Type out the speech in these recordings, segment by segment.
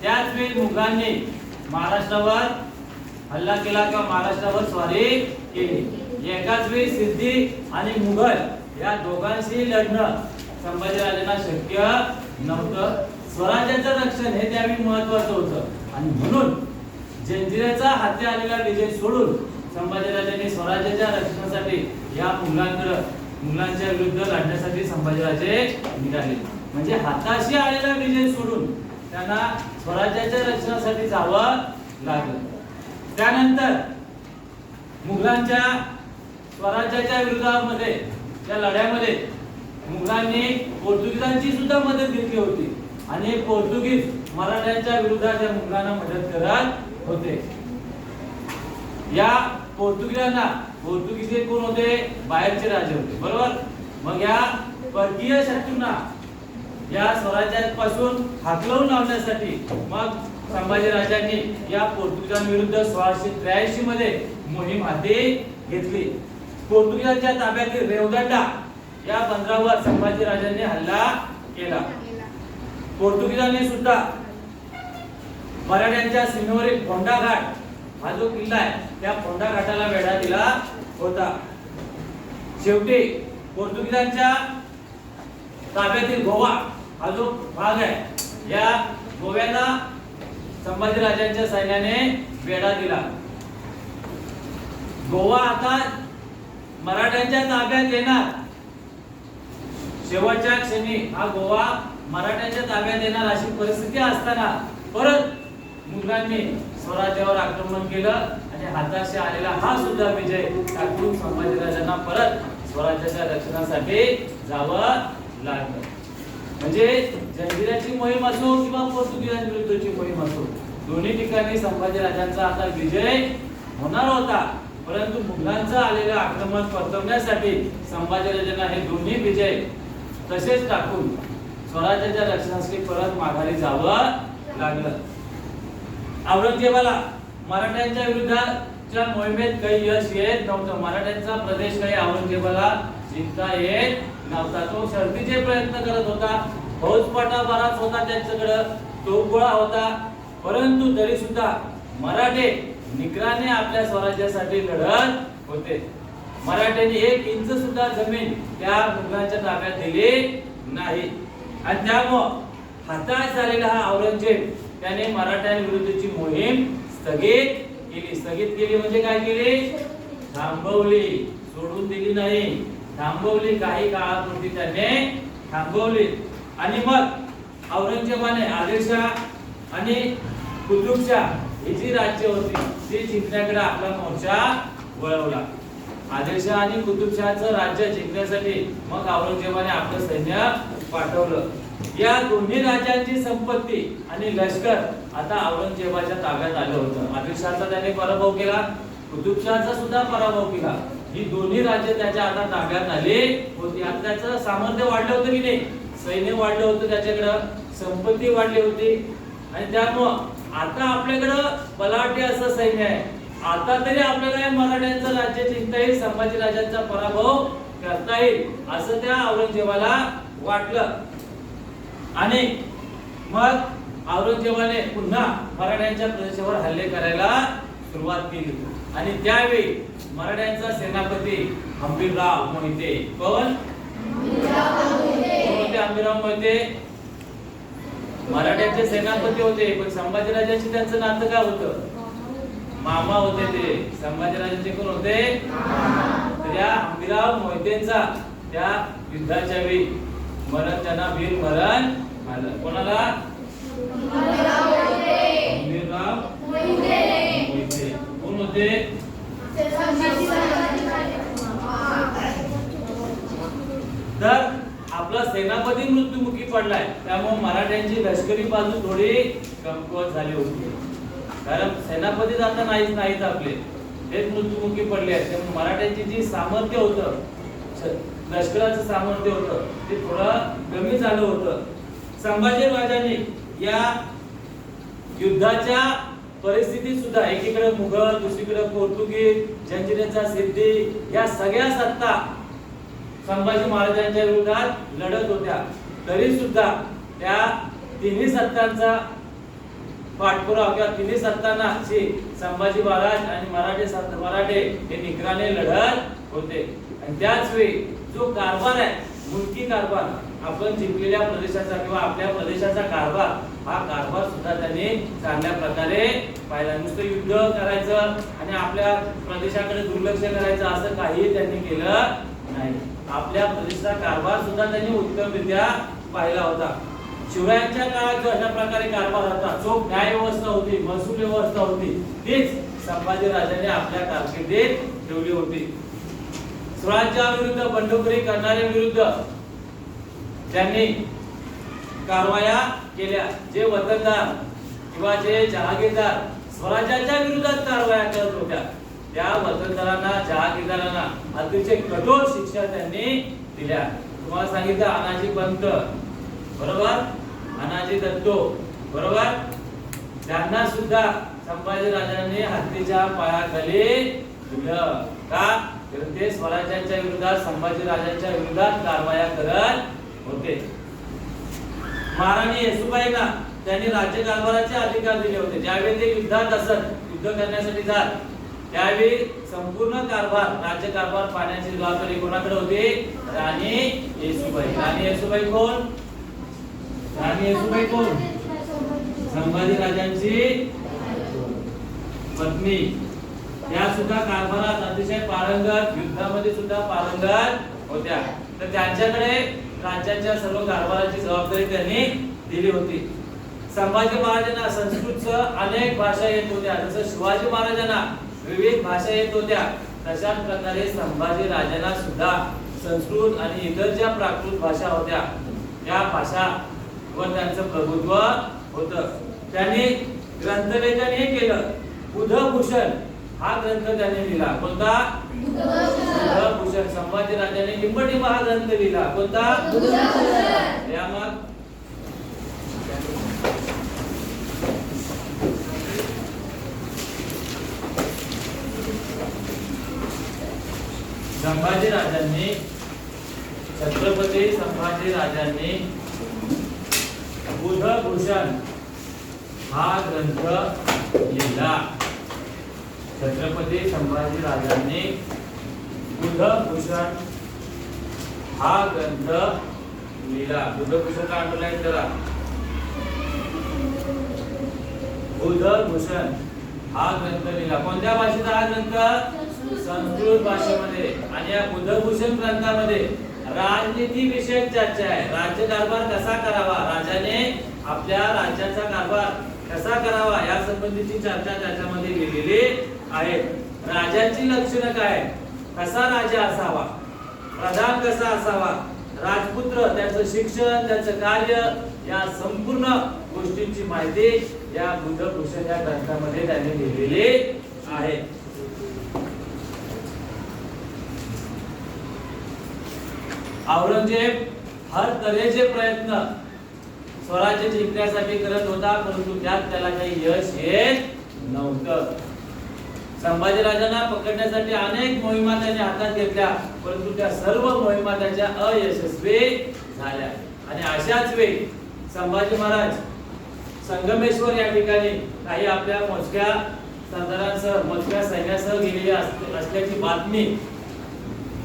त्याच वेळी मुघलांनी महाराष्ट्रावर हल्ला केला किंवा महाराष्ट्रावर स्वारी केली। एकाच वेळी सिद्धी आणि मुघल या दोघांशी लढणं संभाजीराजांना शक्य नव्हतं। स्वराज्याचं रक्षण हे त्यावेळी महत्त्वाचं होतं आणि म्हणून जंजिऱ्याचा हाती आलेला विजय सोडून संभाजीराजांनी स्वराज्याच्या रक्षणासाठी या मुघलांच्या विरुद्ध लढण्यासाठी संभाजीराजे निघाले। म्हणजे हाताशी आलेला विजय सोडून त्यांना स्वराज्याच्या रक्षणासाठी जावं लागलं। त्यानंतर मुघलांच्या स्वराज्याच्या विरोधामध्ये त्या लढ्यामध्ये मुघलांनी पोर्तुगीजांची सुद्धा मदत घेतली होती आणि पोर्तुगीज मराठ्यांच्या विरोधात त्या मुघलांना मदत करत होते। या पोर्तुगीज कोण होते? बाहेरचे राजे होते, बरोबर। मग या परकीय शत्रूंना या स्वराज्यापासून हाकलवून लावण्यासाठी मग संभाजीराजांनी या पोर्तुगीजांविरुद्ध 1683 मध्ये मोहीम हाती घेतली। पोर्तुगीजांच्या ताब्यातील रेवदंडा या बंदरावर संभाजीराजांनी हल्ला केला। पोर्तुगीजांनी सुद्धा मराठ्यांच्या सीमेवरील फोंडा घाट हा जो किल्ला आहे त्या फोंडा घाटाला वेढा दिला होता। शेवटी पोर्तुगीजांच्या ताब्यातील गोवा हा जो भाग आहे या गोव्याला संभाजीराजांच्या सैन्याने वेढा दिला। गोवा आता मराठ्यांच्या ताब्यात येणार, शेवटच्या क्षणी हा गोवा मराठ्यांच्या ताब्यात येणार अशी परिस्थिती असताना परत मुघलांनी स्वराज्यावर आक्रमण केलं आणि हाताशी आलेला हा सुद्धा विजय टाकून संभाजीराजांना परत स्वराज्याच्या रक्षणासाठी जावं लागलं। म्हणजे जंजिऱ्याची मोहीम असो किंवा पोर्तुगीजांविरुद्धची मोहीम असो, दोन्ही ठिकाणी संभाजीराजांचा आता विजय होणार होता, परंतु मुघलांचं आलेलं आक्रमण परतवण्यासाठी संभाजीराजांना हे दोन्ही विजय तसेच टाकून स्वराज्याच्या रक्षणासाठी परत माघारी जावं लागलं। औरंगजेबाला मराठ्यांच्या विरुद्धच्या मोहिमेत काही यश येत नव्हतं। मराठ्यांचा प्रदेश काही औरंगजेबाला जिंकता येत नव्हता। तो शर्थीचे प्रयत्न करत होता, फौजफाटा बराच होता त्यांच्याकडे, तोफगोळा होता, परंतु तरी सुद्धा मराठे निकराने आपल्या स्वराज्यासाठी लढत होते। मराठ्यांनी 1 इंच सुद्धा जमीन त्या मुघलांच्या ताब्यात दिली नाही आणि त्यामुळे हताश झालेला हा औरंगजेब त्याने मराठ्यांविरुद्धची मोहीम स्थगित केली म्हणजे काय केली? थांबवली, सोडून दिली नाही, थांबवली। काही काळापुरती त्याने थांबवली आणि मग औरंगजेबाने आदिलशाह आणि कुतुबशाह ही जी राज्य होती ती जिंकण्याकडे आपला मोर्चा वळवला। आदिलशाह आणि कुतुबशाहचं राज्य जिंकण्यासाठी मग औरंगजेबाने आपलं सैन्य पाठवलं। या दोन्ही राज्यांची संपत्ती आणि लष्कर आता औरंगजेबाच्या ताब्यात आलं होतं। आदिलशाहचा त्याने पराभव केला, कुतुबशाहचा सुद्धा पराभव केला। ही दोन्ही राज्य त्याच्या आता ताब्यात आली होती। आता त्याचं सामर्थ्य वाढलं होतं की नाही? सैन्य वाढलं होतं, त्याच्याकडं संपत्ती वाढली होती आणि त्यामुळं आता आपल्याकडं बलाढ्य असं सैन्य आहे। आता तरी आपल्याला मराठ्यांचं राज्य जिंकता येईल, संभाजीराजांचा पराभव करता येईल असं त्या औरंगजेबाला वाटलं आणि मग औरंगजेबाने पुन्हा मराठ्यांच्या प्रदेशावर हल्ले करायला सुरुवात केली आणि त्यावेळी मराठ्यांचा सेनापती हंबीरराव मोहिते, कोण होते? हंबीरराव मोहिते मराठ्यांचे सेनापती होते, पण संभाजीराजांशी त्यांचं नातं काय होतं? मामा होते ते। संभाजीराजांचे कोण होते? तर या हंबीरराव मोहितेंचा त्या युद्धाच्या वेळी त्यांना वीर मरण आलं। कोणाला? हंबीरराव मोहिते। कोण होते? तर आपला सेनापती मृत्युमुखी पडलाय, त्यामुळे मराठ्यांची लष्करी बाजू थोडी कमकुवत झाली होती, कारण सेनापती आता नाहीत आपले, हेच मृत्युमुखी पडले आहेत। त्यामुळे मराठ्यांची जी सामर्थ्य होतं, लष्कराचं सामर्थ्य होतं ते थोडं कमी झालं होतं। संभाजीराजांनी या युद्धाच्या परिस्थितीत सुद्धा एकीकडे मुघल, दुसरीकडे पोर्तुगीज, जंजिऱ्याचा सिद्धी या सगळ्या सत्ता संभाजी महाराजांच्या विरोधात लढत होत्या, तरी सुद्धा त्या तिन्ही सत्तांचा पाठपुरावा किंवा तिन्ही सत्तांची संभाजी महाराज आणि मराठे हे निकराने लढत होते. आणि त्याच वेळी जो कारभार आहे, मुलकी कारभार, आपण जिंकलेल्या प्रदेशाचा किंवा आपल्या प्रदेशाचा कारभार, हा कारभार सुद्धा त्यांनी चांगल्या प्रकारे पाहिला. नुसतं युद्ध करायचं आणि आपल्या प्रदेशाकडे दुर्लक्ष करायचं असं काही त्यांनी केलं नाही. आपल्या प्रदेशाचा कारभार सुद्धा त्यांनी उत्तमरित्या पाहिला होता. शिवरायांच्या काळात जो अशा प्रकारे कारभार होता, चोख न्याय व्यवस्था होती, महसूल व्यवस्था होती, तीच संभाजी राजांनी आपल्या कारकिर्दीत ठेवली होती. स्वराज्याविरुद्ध बंडखोरी करणाऱ्या विरुद्ध त्यांनी कारवाया केल्या. जे वतनदार किंवा जे जहागीरदार स्वराज्याच्या विरोधात कारवाया करत होत्या, त्या वतनदारांना, जहागीरदारांना अतिशय कठोर शिक्षा त्यांनी दिल्या. तुम्हाला सांगितलं अनाजी पंत बरोबर, अनाजी दत्तो बरोबर, त्यांना सुद्धा संभाजी राजांनी हत्तीच्या पायाखाली दिलं. का? कारण ते स्वराज्याच्या विरोधात, संभाजी राजांच्या विरोधात कारवाया करत होते. महाराणी येसुबाईंना त्यांनी राज्य कारभाराचे अधिकार दिले होते. ज्यावेळी ते युद्धात असत, युद्ध करण्यासाठी जात, त्यावेळी संपूर्ण कारभार, राज्य कारभार पाहण्याची जबाबदारी कोणाकडे होती? राणी येसुबाई. राणी येसुबाई कोण? राणी येसुबाई कोण? संभाजी राजांची पत्नी. त्या सुद्धा कारभारात अतिशय पारंगत, युद्धामध्ये सुद्धा पारंगत होत्या. तर त्यांच्याकडे राज्याच्या सर्व कारभाराची जबाबदारी त्यांनी दिली होती. संभाजी महाराजांना संस्कृतचं अनेक भाषा येत होत्या. जसं शिवाजी महाराजांना विविध भाषा येत होत्या, तशाच प्रकारे संभाजी राजांना सुद्धा संस्कृत आणि इतर ज्या प्राकृत भाषा होत्या, त्या भाषा वर त्यांचं प्रभुत्व होतं. त्यांनी ग्रंथलेखन हे केलं. बुधभूषण हा ग्रंथ त्यांनी लिहिला. कोणता? बुधभूषण. संभाजी राजांनी टिंबटिंब हा ग्रंथ लिहिला. कोणता? बुधभूषण. या मग संभाजी राजांनी, छत्रपती संभाजी राजांनी बुधभूषण हा ग्रंथ लिहिला. छत्रपती संभाजी राजांनी बुधभूषण हा ग्रंथ लिहिला. बुधभूषण का अंडरलाईन करा. बुधभूषण हा ग्रंथ लिहिला. कोणत्या भाषेचा हा ग्रंथ? संस्कृत भाषेमध्ये. आणि या बुधभूषण ग्रंथामध्ये राजनीती विषयक चर्चा आहे. राज्य कारभार कसा करावा, राजाने आपल्या राज्याचा कारभार कसा करावा या संबंधीची चर्चा त्याच्यामध्ये लिहिलेली आहे. राजाची लक्षणं काय, कसा राजा असावा, प्रधान कसा असावा, राजपुत्र, त्याचं शिक्षण, त्याचं कार्य, या संपूर्ण गोष्टींची माहिती या बुधभूषण या ग्रंथामध्ये त्यांनी लिहिलेली आहे. औरंगजेब हर तऱ्हेचे प्रयत्न स्वराज्य जिंकण्यासाठी करत होता, परंतु त्यात त्याला काही यश येत नव्हतं. संभाजी राजांना पकडण्यासाठी अनेक मोहिमा त्यांनी हातात घेतल्या, परंतु त्या सर्व मोहिमा त्याच्या अयशस्वी झाल्या. आणि अशाच वेळी संभाजी महाराज संगमेश्वर या ठिकाणी काही आपल्या मोजक्या सरदारांसह, मोजक्या सैन्यासह गेलेले असल्याची बातमी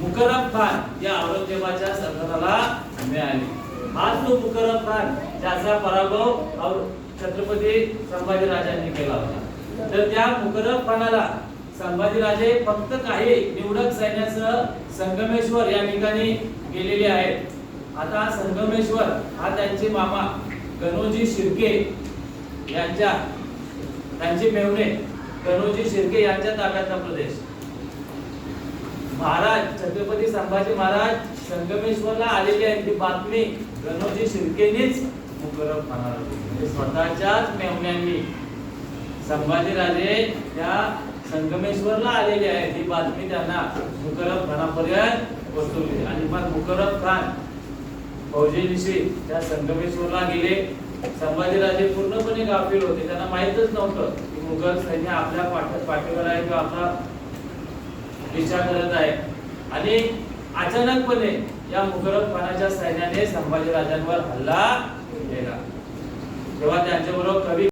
मुकरब खान या औरंगजेबाच्या सरदाराला मिळाली. हा तो मुकरब खान ज्याचा पराभव छत्रपती संभाजी राजांनी केला होता. तर त्या मुकरब खानाला संभाजी राजे फक्त काही निवडक सैन्यासह संगमेश्वर या ठिकाणी गेलेले आहेत. आता संगमेश्वर हा त्यांचे मामा कन्होजी शिर्के यांच्या, त्यांचे मेहुणे कन्होजी शिर्के यांच्या ताब्यातला प्रदेश. महाराज छत्रपती संभाजी महाराज संगमेश्वरला आलेली आहे ही बातमी कन्होजी शिर्केनीच मुकरब खानाला दिली. म्हणजे स्वतःच्याच मेहुण्यांनी संभाजी राजे त्या संगमेश्वरला आलेले आहेत ही बातमी त्यांना मुकरब खानापर्यंत पोहोचवली. आणि मग मुकरब खान फौजेनिशी त्या संगमेश्वरला गेले. संभाजीराजे पूर्णपणे गाफील होते, त्यांना माहितच नव्हतं की मुघल सैन्य आपल्या पाठीवर आहे किंवा आपला पिछा करत आहे. आणि अचानकपणे या मुकरब खानाच्या सैन्याने संभाजी राजांवर हल्ला केला. तेव्हा त्यांच्याबरोबर कवी